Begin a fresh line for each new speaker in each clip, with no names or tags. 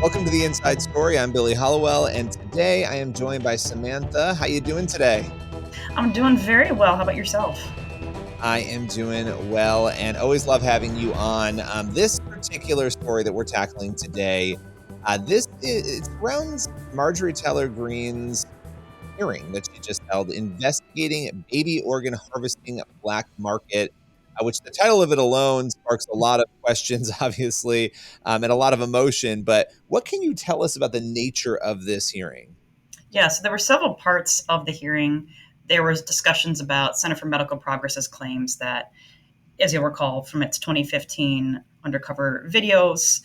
Welcome to the Inside Story. I'm Billy Hallowell, and today I am joined by Samantha. How you doing today?
I'm doing very well. How about yourself?
I am doing well, and always love having you on. This particular story that we're tackling today, it surrounds Marjorie Taylor Greene's hearing that she just held, investigating baby organ harvesting black market. Which the title of it alone sparks a lot of questions, obviously, and a lot of emotion. But what can you tell us about the nature of this hearing?
Yeah, so there were several parts of the hearing. There was discussions about Center for Medical Progress's claims that, as you'll recall from its 2015 undercover videos,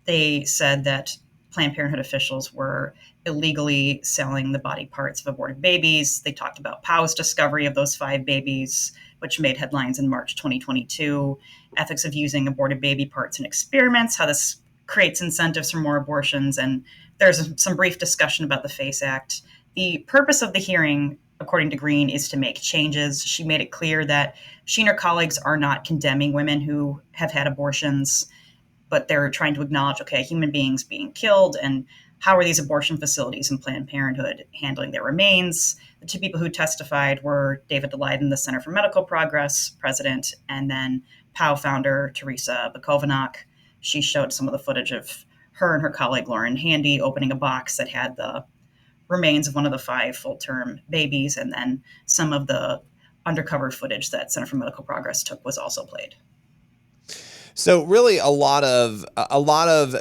they said that Planned Parenthood officials were illegally selling the body parts of aborted babies. They talked about Pow's discovery of those 5 babies, which made headlines in March 2022, ethics of using aborted baby parts in experiments, how this creates incentives for more abortions, and there's some brief discussion about the FACE Act. The purpose of the hearing, according to Greene, is to make changes. She made it clear that she and her colleagues are not condemning women who have had abortions, but they're trying to acknowledge, okay, human beings being killed, and how are these abortion facilities and Planned Parenthood handling their remains? The two people who testified were David Daleiden, the Center for Medical Progress president, and then POW founder Teresa Bukovanok. She showed some of the footage of her and her colleague Lauren Handy opening a box that had the remains of one of the 5 full-term babies, and then some of the undercover footage that Center for Medical Progress took was also played.
So really a lot of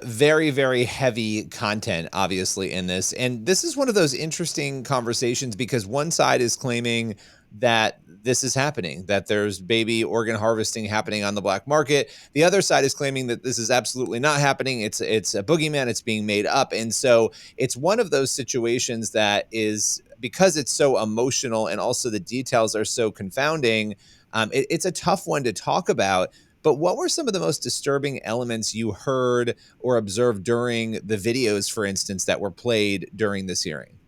very, very heavy content, obviously, in this. And this is one of those interesting conversations because one side is claiming that this is happening, that there's baby organ harvesting happening on the black market. The other side is claiming that this is absolutely not happening. It's a boogeyman, it's being made up. And so it's one of those situations that is, because it's so emotional and also the details are so confounding, it's a tough one to talk about. But what were some of the most disturbing elements you heard or observed during the videos, for instance, that were played during this hearing?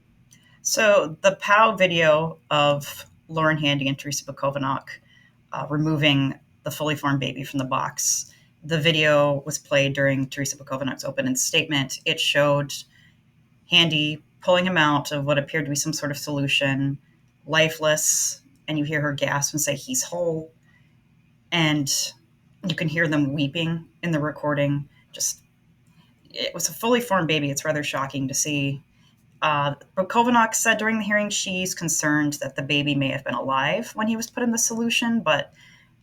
So the POW video of Lauren Handy and Teresa Bukovanok removing the fully formed baby from the box. The video was played during Teresa Bukovonok's opening statement. It showed Handy pulling him out of what appeared to be some sort of solution, lifeless, and you hear her gasp and say, "He's whole." And you can hear them weeping in the recording. Just, it was a fully formed baby. It's rather shocking to see. Bukovonok said during the hearing she's concerned that the baby may have been alive when he was put in the solution, but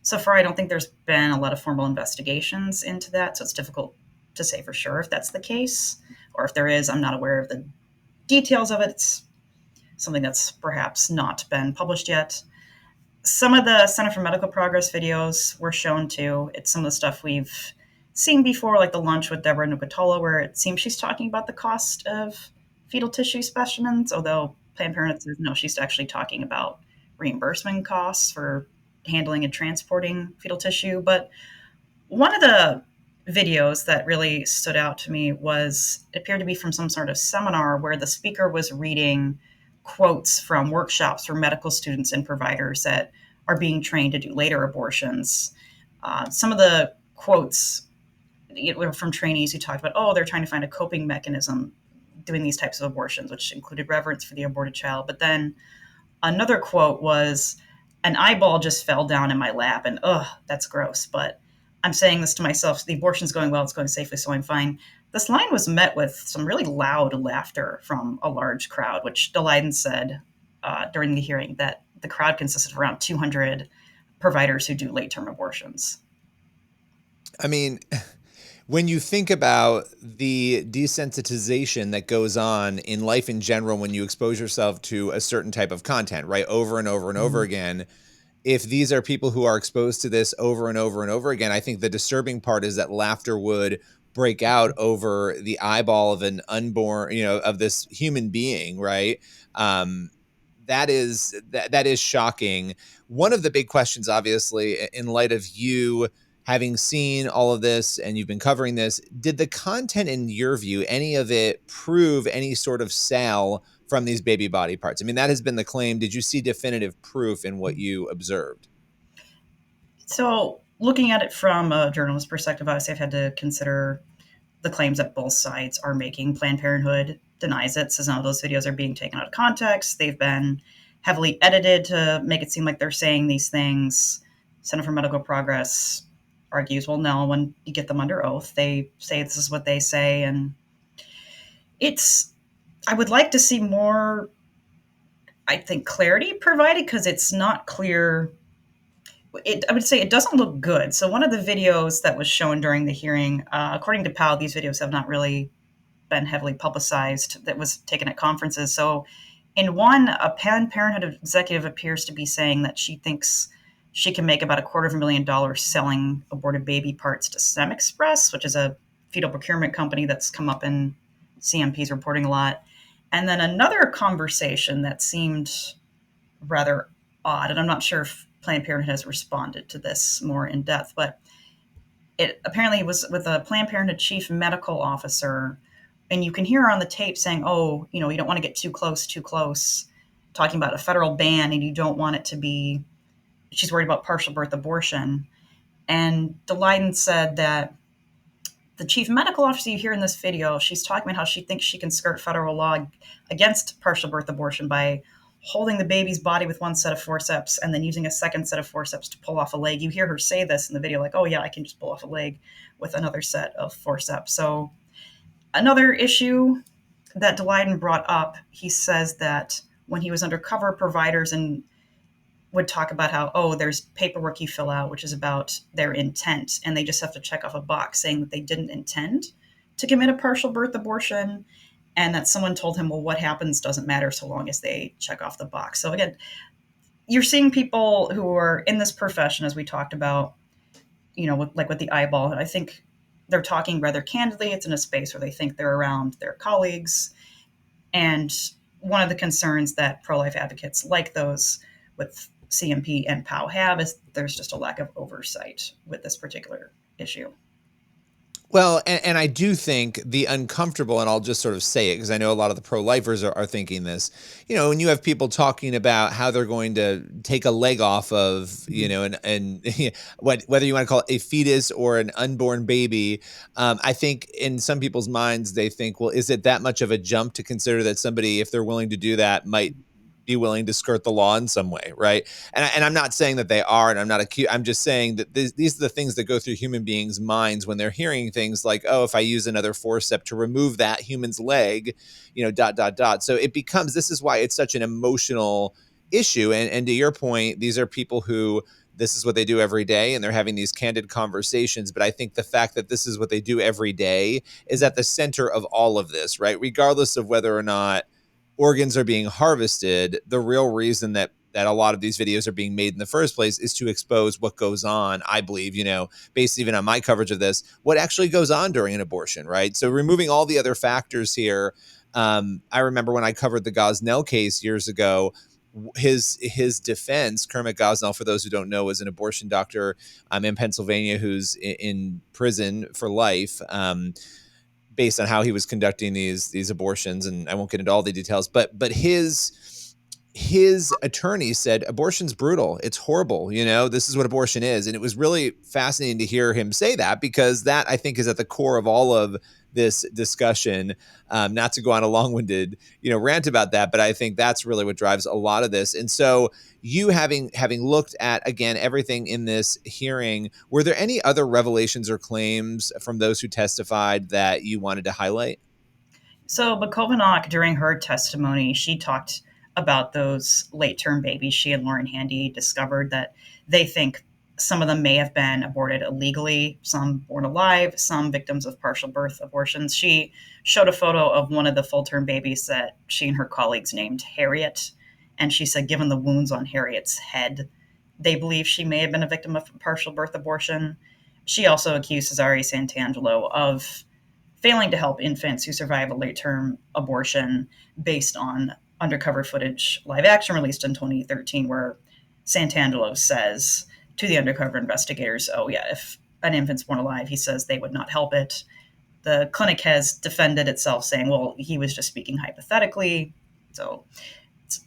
so far I don't think there's been a lot of formal investigations into that, so it's difficult to say for sure if that's the case, or if there is, I'm not aware of the details of it. It's something that's perhaps not been published yet. Some of the Center for Medical Progress videos were shown too. It's some of the stuff we've seen before, like the lunch with Deborah Nucatola, where it seems she's talking about the cost of fetal tissue specimens, although Planned Parenthood says no, she's actually talking about reimbursement costs for handling and transporting fetal tissue. But one of the videos that really stood out to me was, it appeared to be from some sort of seminar where the speaker was reading quotes from workshops for medical students and providers that are being trained to do later abortions. Some of the quotes were from trainees who talked about, oh, they're trying to find a coping mechanism doing these types of abortions, which included reverence for the aborted child. But then another quote was, an eyeball just fell down in my lap, and that's gross. But I'm saying this to myself, the abortion's going well, it's going safely, so I'm fine. This line was met with some really loud laughter from a large crowd, which Daleiden said during the hearing that the crowd consisted of around 200 providers who do late-term abortions.
I mean, when you think about the desensitization that goes on in life in general when you expose yourself to a certain type of content, right, over and over and over again, if these are people who are exposed to this over and over and over again, I think the disturbing part is that laughter would break out over the eyeball of an unborn, of this human being, right? Um, that is shocking. One of the big questions, obviously, in light of you having seen all of this and you've been covering this, did the content, in your view, any of it prove any sort of sale from these baby body parts? I mean, that has been the claim. Did you see definitive proof in what you observed?
So, looking at it from a journalist perspective, obviously, I've had to consider the claims that both sides are making. Planned Parenthood denies it, says none of those videos are being taken out of context. They've been heavily edited to make it seem like they're saying these things. Center for Medical Progress argues, well, no, when you get them under oath, they say this is what they say. And it's, I would like to see more, I think, clarity provided because it's not clear. I would say it doesn't look good. So one of the videos that was shown during the hearing, according to Powell, these videos have not really been heavily publicized, that was taken at conferences. So in one, a Planned Parenthood executive appears to be saying that she thinks she can make about $250,000 selling aborted baby parts to STEM Express, which is a fetal procurement company that's come up in CMP's reporting a lot. And then another conversation that seemed rather odd, and I'm not sure if Planned Parenthood has responded to this more in depth, but it apparently was with a Planned Parenthood chief medical officer, and you can hear her on the tape saying, "Oh, you don't want to get too close," talking about a federal ban, and you don't want it to be. She's worried about partial birth abortion, and Daleiden said that the chief medical officer you hear in this video, she's talking about how she thinks she can skirt federal law against partial birth abortion by holding the baby's body with one set of forceps and then using a second set of forceps to pull off a leg. You hear her say this in the video, like, oh, yeah, I can just pull off a leg with another set of forceps. So another issue that Daleiden brought up, he says that when he was undercover, providers and would talk about how, oh, there's paperwork you fill out, which is about their intent, and they just have to check off a box saying that they didn't intend to commit a partial birth abortion, and that someone told him, well, what happens doesn't matter so long as they check off the box. So again, you're seeing people who are in this profession, as we talked about, with the eyeball. And I think they're talking rather candidly. It's in a space where they think they're around their colleagues. And one of the concerns that pro-life advocates like those with CMP and POW have is there's just a lack of oversight with this particular issue.
Well, and I do think the uncomfortable, and I'll just sort of say it because I know a lot of the pro-lifers are thinking this, when you have people talking about how they're going to take a leg off of, and whether you want to call it a fetus or an unborn baby, I think in some people's minds, they think, well, is it that much of a jump to consider that somebody, if they're willing to do that, might be willing to skirt the law in some way, right? And I'm not saying that they are, and I'm not accused. I'm just saying that these are the things that go through human beings' minds when they're hearing things like, oh, if I use another forceps to remove that human's leg, dot, dot, dot. So it becomes, this is why it's such an emotional issue. And to your point, these are people who, this is what they do every day, and they're having these candid conversations. But I think the fact that this is what they do every day is at the center of all of this, right? Regardless of whether or not organs are being harvested, the real reason that a lot of these videos are being made in the first place is to expose what goes on, I believe, based even on my coverage of this, what actually goes on during an abortion, right? So removing all the other factors here, I remember when I covered the Gosnell case years ago, his defense, Kermit Gosnell, for those who don't know, was an abortion doctor in Pennsylvania who's in prison for life, based on how he was conducting these abortions, and I won't get into all the details, but his attorney said abortion's brutal, it's horrible, this is what abortion is. And it was really fascinating to hear him say that, because that, I think, is at the core of all of this discussion. Not to go on a long-winded rant about that, but I think that's really what drives a lot of this. And so you having looked at, again, everything in this hearing, were there any other revelations or claims from those who testified that you wanted to highlight?
So Bakovinock, during her testimony, she talked about those late-term babies she and Lauren Handy discovered, that they think some of them may have been aborted illegally, some born alive, some victims of partial birth abortions. She showed a photo of one of the full-term babies that she and her colleagues named Harriet, and she said, given the wounds on Harriet's head, they believe she may have been a victim of partial birth abortion. She also accused Cesare Santangelo of failing to help infants who survive a late-term abortion based on undercover footage live action released in 2013, where Santangelo says to the undercover investigators, oh yeah, if an infant's born alive, he says they would not help it. The clinic has defended itself, saying, well, he was just speaking hypothetically. So it's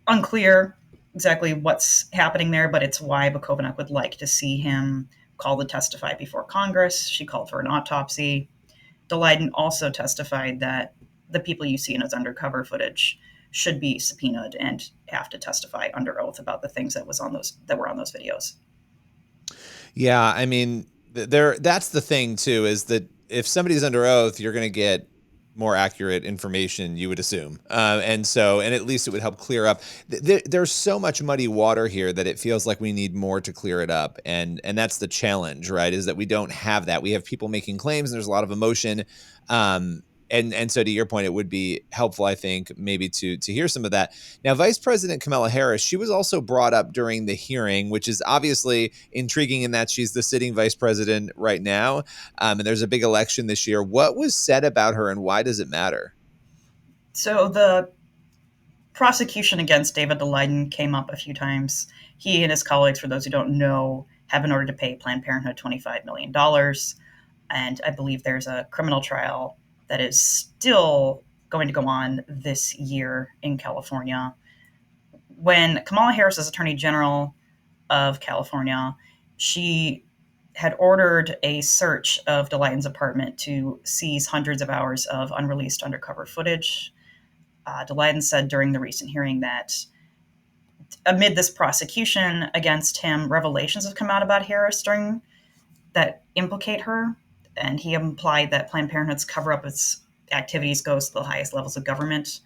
unclear exactly what's happening there, but it's why Bakovinock would like to see him called to testify before Congress. She called for an autopsy. Daleiden also testified that the people you see in his undercover footage should be subpoenaed and have to testify under oath about the things that were on those videos.
Yeah, I mean, that's the thing too, is that if somebody's under oath, you're going to get more accurate information, you would assume. And at least it would help clear up. There's so much muddy water here that it feels like we need more to clear it up. And that's the challenge, right? Is that we don't have that. We have people making claims and there's a lot of emotion. And so to your point, it would be helpful, I think, maybe to hear some of that. Now, Vice President Kamala Harris, she was also brought up during the hearing, which is obviously intriguing in that she's the sitting vice president right now. And there's a big election this year. What was said about her and why does it matter?
So the prosecution against David Daleiden came up a few times. He and his colleagues, for those who don't know, have been ordered to pay Planned Parenthood $25 million. And I believe there's a criminal trial that is still going to go on this year in California. When Kamala Harris was Attorney General of California, she had ordered a search of Daleiden's apartment to seize hundreds of hours of unreleased undercover footage. Daleiden said during the recent hearing that amid this prosecution against him, revelations have come out about Harris during that implicate her, and he implied that Planned Parenthood's cover up its activities goes to the highest levels of government.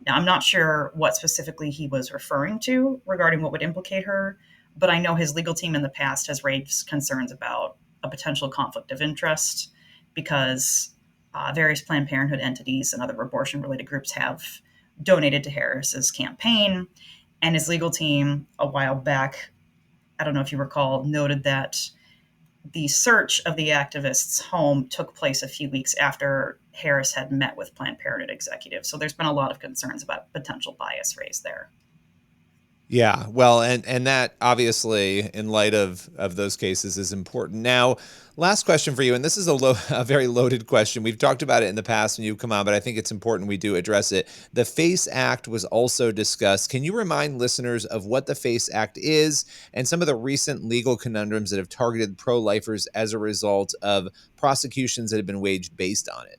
Now, I'm not sure what specifically he was referring to regarding what would implicate her, but I know his legal team in the past has raised concerns about a potential conflict of interest because various Planned Parenthood entities and other abortion related groups have donated to Harris's campaign. And his legal team, a while back, I don't know if you recall, noted that the search of the activist's home took place a few weeks after Harris had met with Planned Parenthood executives. So there's been a lot of concerns about potential bias raised there.
Yeah, well, and that obviously, in light of those cases, is important. Now, last question for you, and this is a very loaded question. We've talked about it in the past when you come on, but I think it's important we do address it. The FACE Act was also discussed. Can you remind listeners of what the FACE Act is and some of the recent legal conundrums that have targeted pro-lifers as a result of prosecutions that have been waged based on it?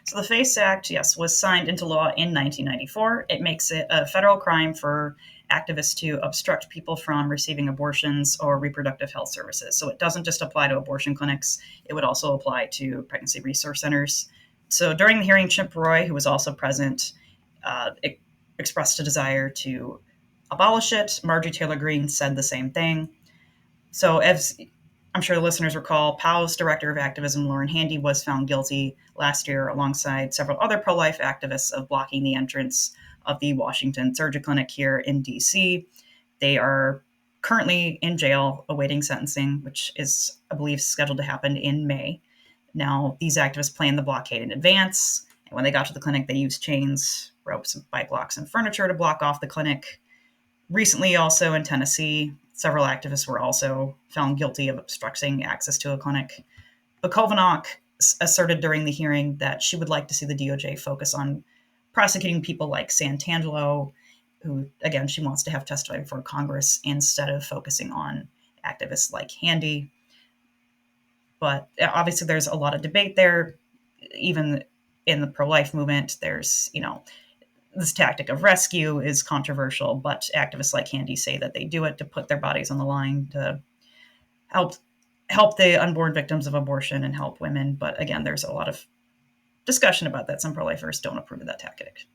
So the FACE Act, yes, was signed into law in 1994. It makes it a federal crime for activists to obstruct people from receiving abortions or reproductive health services. So it doesn't just apply to abortion clinics, it would also apply to pregnancy resource centers. So during the hearing, Chip Roy, who was also present, expressed a desire to abolish it. Marjorie Taylor Greene said the same thing. So as I'm sure the listeners recall, POW's director of activism, Lauren Handy, was found guilty last year alongside several other pro-life activists of blocking the entrance of the Washington Surgery Clinic here in DC. They are currently in jail awaiting sentencing, which is, I believe, scheduled to happen in May. Now, these activists planned the blockade in advance. And when they got to the clinic, they used chains, ropes, bike locks, and furniture to block off the clinic. Recently, also in Tennessee, several activists were also found guilty of obstructing access to a clinic. But Kovanok asserted during the hearing that she would like to see the DOJ focus on prosecuting people like Santangelo, who, again, she wants to have testify before Congress instead of focusing on activists like Handy. But obviously, there's a lot of debate there. Even in the pro-life movement, there's, this tactic of rescue is controversial, but activists like Handy say that they do it to put their bodies on the line to help the unborn victims of abortion and help women. But again, there's a lot of discussion about that. Some pro-lifers don't approve of that tactic.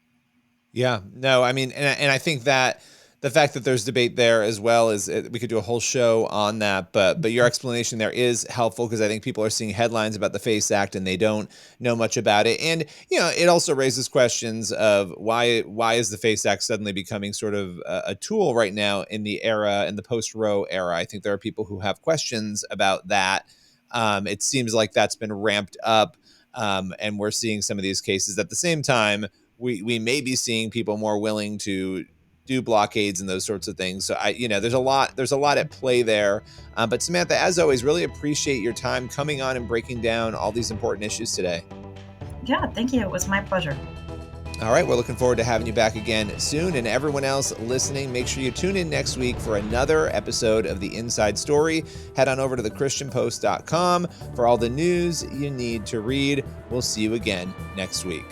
Yeah, no, I mean, and I think that the fact that there's debate there as well is we could do a whole show on that, but your explanation there is helpful because I think people are seeing headlines about the FACE Act and they don't know much about it. And, it also raises questions of why is the FACE Act suddenly becoming sort of a tool right now in the post-Roe era? I think there are people who have questions about that. It seems like that's been ramped up. And we're seeing some of these cases at the same time. We may be seeing people more willing to do blockades and those sorts of things. So there's a lot at play there. But Samantha, as always, really appreciate your time coming on and breaking down all these important issues today.
Yeah, thank you. It was my pleasure.
All right, we're looking forward to having you back again soon. And everyone else listening, make sure you tune in next week for another episode of The Inside Story. Head on over to thechristianpost.com for all the news you need to read. We'll see you again next week.